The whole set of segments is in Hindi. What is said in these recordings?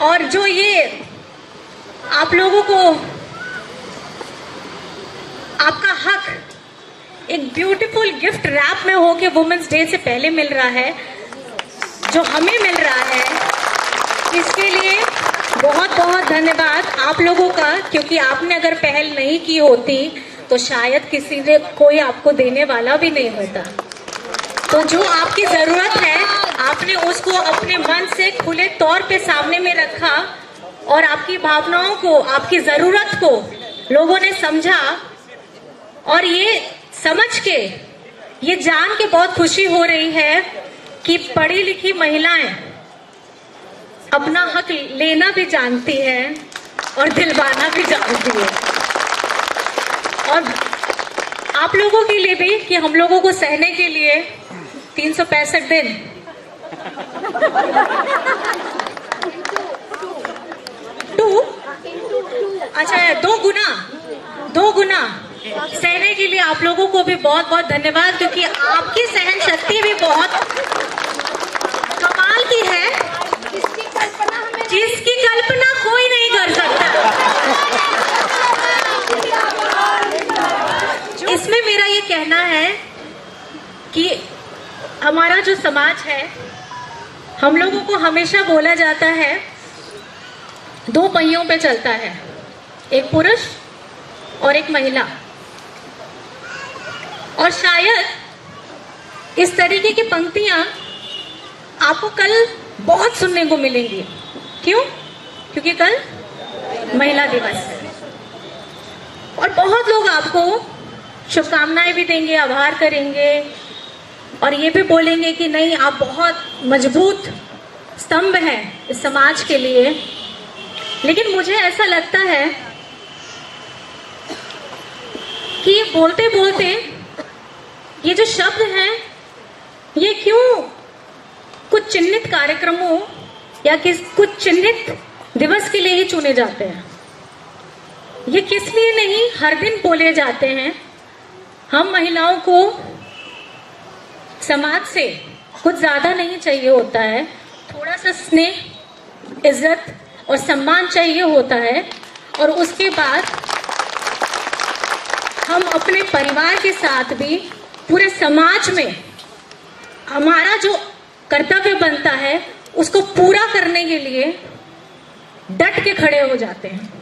और जो ये आप लोगों को आपका हक एक ब्यूटीफुल गिफ्ट रैप में हो के वुमेन्स डे से पहले मिल रहा है, जो हमें मिल रहा है, इसके लिए बहुत बहुत धन्यवाद आप लोगों का। क्योंकि आपने अगर पहल नहीं की होती तो शायद किसी ने कोई आपको देने वाला भी नहीं होता। तो जो आपकी जरूरत है आपने उसको अपने मन से खुले तौर पे सामने में रखा और आपकी भावनाओं को, आपकी जरूरत को लोगों ने समझा। और ये समझ के, ये जान के बहुत खुशी हो रही है कि पढ़ी लिखी महिलाएं अपना हक लेना भी जानती है और दिलवाना भी जानती है। और आप लोगों के लिए भी कि हम लोगों को सहने के लिए 365 दिन अच्छा 2 गुना सहने के लिए आप लोगों को भी बहुत बहुत धन्यवाद। क्योंकि आपकी सहन शक्ति भी बहुत कमाल की है, जिसकी कल्पना कोई नहीं कर सकता। इसमें मेरा ये कहना है कि हमारा जो समाज है, हम लोगों को हमेशा बोला जाता है 2 पहियों पे चलता है, एक पुरुष और एक महिला। और शायद इस तरीके की पंक्तियां आपको कल बहुत सुनने को मिलेंगी। क्यों? क्योंकि कल महिला दिवस है और बहुत लोग आपको शुभकामनाएं भी देंगे, आभार करेंगे और ये भी बोलेंगे कि नहीं, आप बहुत मजबूत स्तंभ हैं इस समाज के लिए। लेकिन मुझे ऐसा लगता है कि बोलते बोलते ये जो शब्द हैं, ये क्यों कुछ चिन्हित कार्यक्रमों या कुछ चिन्हित दिवस के लिए ही चुने जाते हैं? ये किस लिए नहीं हर दिन बोले जाते हैं? हम महिलाओं को समाज से कुछ ज्यादा नहीं चाहिए होता है, थोड़ा सा स्नेह, इज्जत और सम्मान चाहिए होता है। और उसके बाद हम अपने परिवार के साथ भी पूरे समाज में हमारा जो कर्तव्य बनता है उसको पूरा करने के लिए डट के खड़े हो जाते हैं।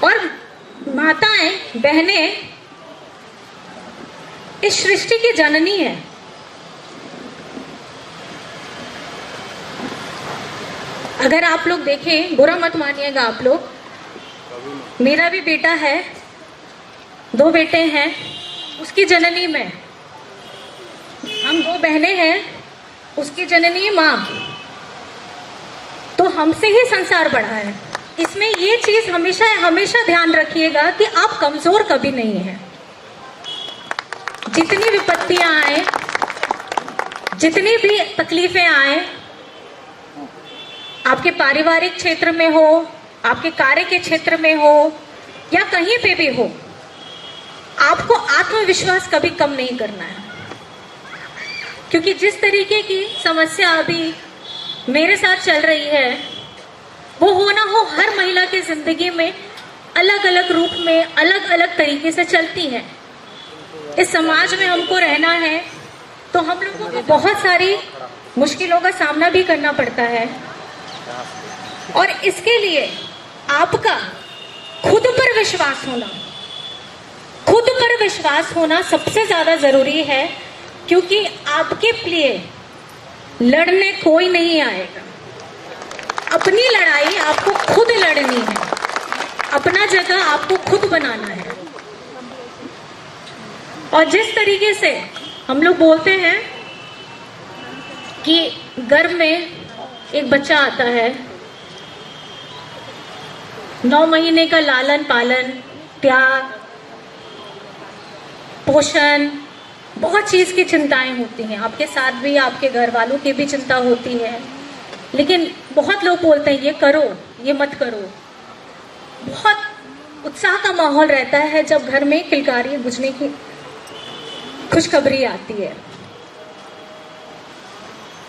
और माताएं, बहनें इस सृष्टि की जननी है। अगर आप लोग देखें, बुरा मत मानिएगा आप लोग, मेरा भी बेटा है, 2 बेटे हैं, उसकी जननी मैं, हम 2 बहनें हैं, उसकी जननी माँ। तो हमसे ही संसार बढ़ा है। इसमें ये चीज हमेशा हमेशा ध्यान रखिएगा कि आप कमजोर कभी नहीं हैं। जितनी विपत्तियां आए, जितनी भी तकलीफें आए, आपके पारिवारिक क्षेत्र में हो, आपके कार्य के क्षेत्र में हो या कहीं पे भी हो, आपको आत्मविश्वास कभी कम नहीं करना है। क्योंकि जिस तरीके की समस्या अभी मेरे साथ चल रही है, वो हो ना हो हर महिला की जिंदगी में अलग अलग रूप में, अलग अलग तरीके से चलती है। इस समाज में हमको रहना है तो हम लोगों को बहुत सारी मुश्किलों का सामना भी करना पड़ता है। और इसके लिए आपका खुद पर विश्वास होना सबसे ज्यादा जरूरी है। क्योंकि आपके लिए लड़ने कोई नहीं आएगा। अपनी लड़ाई आपको खुद लड़नी है, अपना जगह आपको खुद बनाना है। और जिस तरीके से हम लोग बोलते हैं कि गर्भ में एक बच्चा आता है, 9 महीने का लालन पालन, त्याग, पोषण, बहुत चीज की चिंताएं होती हैं। आपके साथ भी आपके घर वालों की भी चिंता होती है। लेकिन बहुत लोग बोलते हैं ये करो, ये मत करो। बहुत उत्साह का माहौल रहता है जब घर में किलकारी बुझने की खुशखबरी आती है।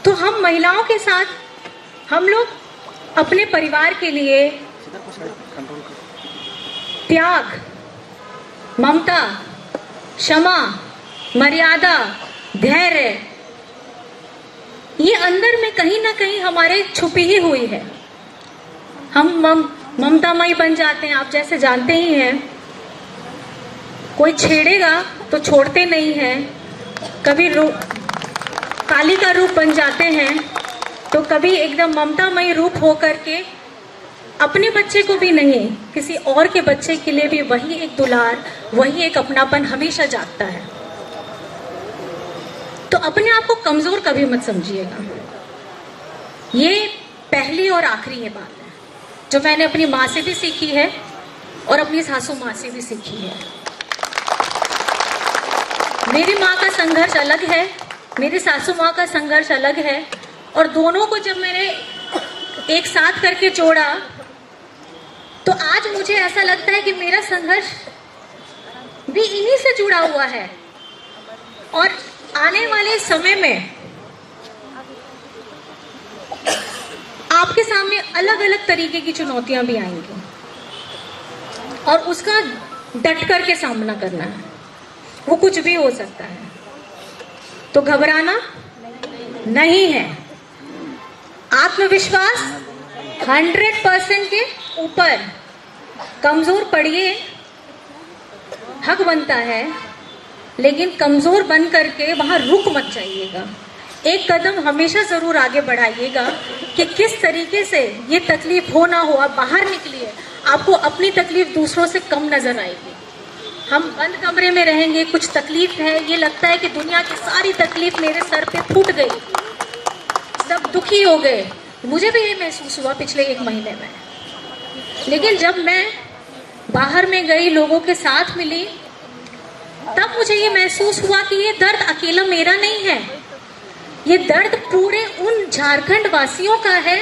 तो हम महिलाओं के साथ हम लोग अपने परिवार के लिए त्याग, ममता, क्षमा, मर्यादा, धैर्य, ये अंदर में कहीं ना कहीं हमारे छुपी ही हुई है। हम ममतामयी बन जाते हैं, आप जैसे जानते ही हैं। कोई छेड़ेगा तो छोड़ते नहीं हैं, कभी काली का रूप बन जाते हैं, तो कभी एकदम ममतामयी रूप हो करके अपने बच्चे को भी नहीं, किसी और के बच्चे के लिए भी वही एक दुलार, वही एक अपनापन हमेशा जागता है। तो अपने आप को कमजोर कभी मत समझिएगा। ये पहली और आखिरी ये बात है जो मैंने अपनी माँ से भी सीखी है और अपनी सासू माँ से भी सीखी है। मेरी माँ का संघर्ष अलग है, मेरी सासू माँ का संघर्ष अलग है, और दोनों को जब मैंने एक साथ करके जोड़ा तो आज मुझे ऐसा लगता है कि मेरा संघर्ष भी इन्हीं से जुड़ा हुआ है। और आने वाले समय में आपके सामने अलग अलग तरीके की चुनौतियां भी आएंगी और उसका डट करके सामना करना है। वो कुछ भी हो सकता है, तो घबराना नहीं है। आत्मविश्वास 100% के ऊपर, कमजोर पड़िए, हक बनता है, लेकिन कमजोर बन करके वहां रुक मत जाइएगा। एक कदम हमेशा जरूर आगे बढ़ाइएगा कि किस तरीके से ये तकलीफ हो ना हो, आप बाहर निकलिए, आपको अपनी तकलीफ दूसरों से कम नजर आएगी। हम बंद कमरे में रहेंगे, कुछ तकलीफ है, ये लगता है कि दुनिया की सारी तकलीफ मेरे सर पे फूट गई, सब दुखी हो गए। मुझे भी ये महसूस हुआ पिछले 1 महीने में। लेकिन जब मैं बाहर में गई, लोगों के साथ मिली, तब मुझे ये महसूस हुआ कि ये दर्द अकेला मेरा नहीं है, ये दर्द पूरे उन झारखंड वासियों का है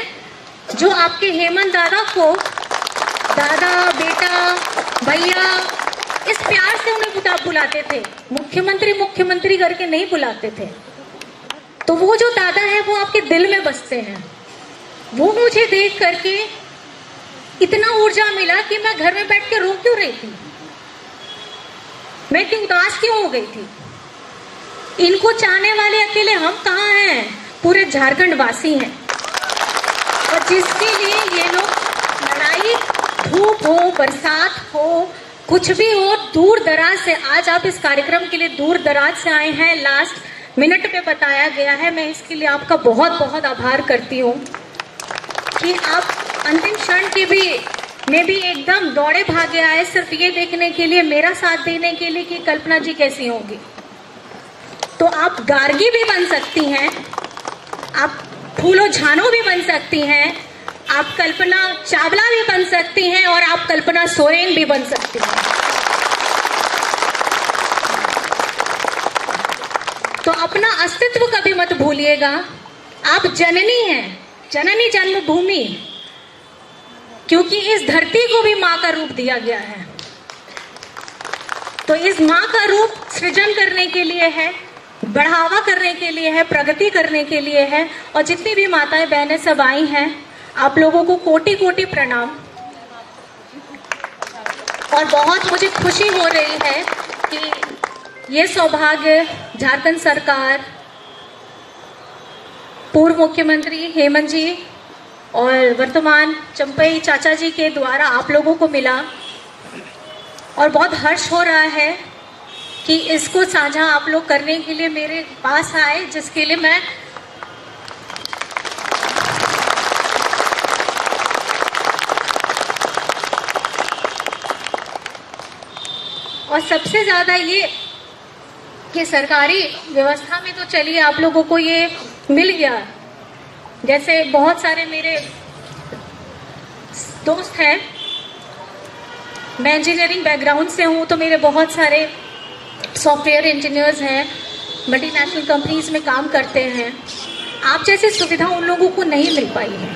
जो आपके हेमंत दादा को दादा, बेटा, भैया इस प्यार से उन्हें बुलाते थे। मुख्यमंत्री मुख्यमंत्री करके नहीं बुलाते थे। तो वो जो दादा है वो आपके दिल में बसते हैं। वो मुझे देख करके इतना ऊर्जा मिला कि मैं घर में बैठ के रो क्यों रही थी, मैं क्यों उदास क्यों हो गई थी। इनको चाहने वाले अकेले हम कहाँ हैं, पूरे झारखंड वासी हैं। और जिसके लिए ये लोग लड़ाई, धूप हो, बरसात हो, कुछ भी हो, दूर दराज से, आज आप इस कार्यक्रम के लिए दूर दराज से आए हैं, लास्ट मिनट पे बताया गया है। मैं इसके लिए आपका बहुत बहुत आभार करती हूँ कि आप अंतिम क्षण के भी में भी एकदम दौड़े भागे आए सिर्फ ये देखने के लिए, मेरा साथ देने के लिए कि कल्पना जी कैसी होंगी। तो आप गार्गी भी बन सकती हैं, आप फूलो झानो भी बन सकती हैं, आप कल्पना चावला भी बन सकती हैं, और आप कल्पना सोरेन भी बन सकती हैं। तो अपना अस्तित्व कभी मत भूलिएगा। आप जननी हैं, जननी जन्मभूमि, क्योंकि इस धरती को भी माँ का रूप दिया गया है। तो इस माँ का रूप सृजन करने के लिए है, बढ़ावा करने के लिए है, प्रगति करने के लिए है। और जितनी भी माताएं बहनें सब आई हैं, आप लोगों को कोटि कोटि प्रणाम। और बहुत मुझे खुशी हो रही है कि ये सौभाग्य झारखंड सरकार, पूर्व मुख्यमंत्री हेमंत जी और वर्तमान चंपई चाचा जी के द्वारा आप लोगों को मिला। और बहुत हर्ष हो रहा है कि इसको साझा आप लोग करने के लिए मेरे पास आए, जिसके लिए मैं और सबसे ज्यादा ये कि सरकारी व्यवस्था में तो चलिए आप लोगों को ये मिल गया। जैसे बहुत सारे मेरे दोस्त हैं, मैं इंजीनियरिंग बैकग्राउंड से हूँ, तो मेरे बहुत सारे सॉफ्टवेयर इंजीनियर्स हैं, मल्टीनेशनल कंपनीज में काम करते हैं। आप जैसी सुविधा उन लोगों को नहीं मिल पाई है।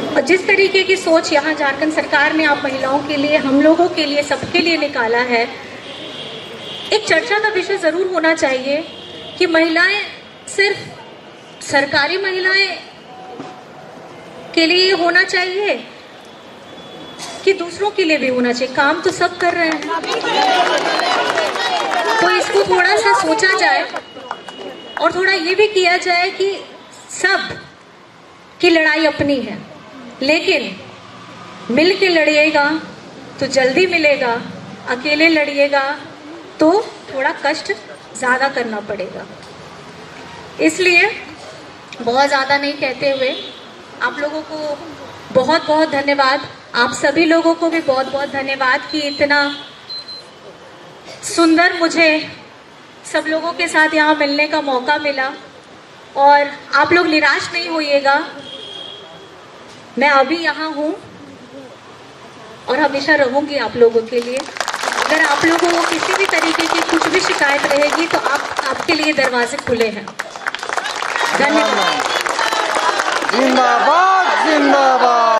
और जिस तरीके की सोच यहाँ झारखंड सरकार ने आप महिलाओं के लिए, हम लोगों के लिए, सबके लिए निकाला है, एक चर्चा का विषय जरूर होना चाहिए कि महिलाएं सिर्फ सरकारी महिलाएं के लिए होना चाहिए कि दूसरों के लिए भी होना चाहिए? काम तो सब कर रहे हैं, तो इसको थोड़ा सा सोचा जाए और थोड़ा ये भी किया जाए कि सब की लड़ाई अपनी है, लेकिन मिल के लड़िएगा तो जल्दी मिलेगा, अकेले लड़िएगा तो थोड़ा कष्ट ज़्यादा करना पड़ेगा। इसलिए बहुत ज़्यादा नहीं कहते हुए आप लोगों को बहुत बहुत धन्यवाद। आप सभी लोगों को भी बहुत बहुत धन्यवाद कि इतना सुंदर मुझे सब लोगों के साथ यहाँ मिलने का मौका मिला। और आप लोग निराश नहीं होइएगा, मैं अभी यहाँ हूँ और हमेशा रहूँगी आप लोगों के लिए। अगर आप लोगों को किसी भी तरीके की कुछ भी शिकायत रहेगी तो आपके लिए दरवाजे खुले हैं। धन्यवाद।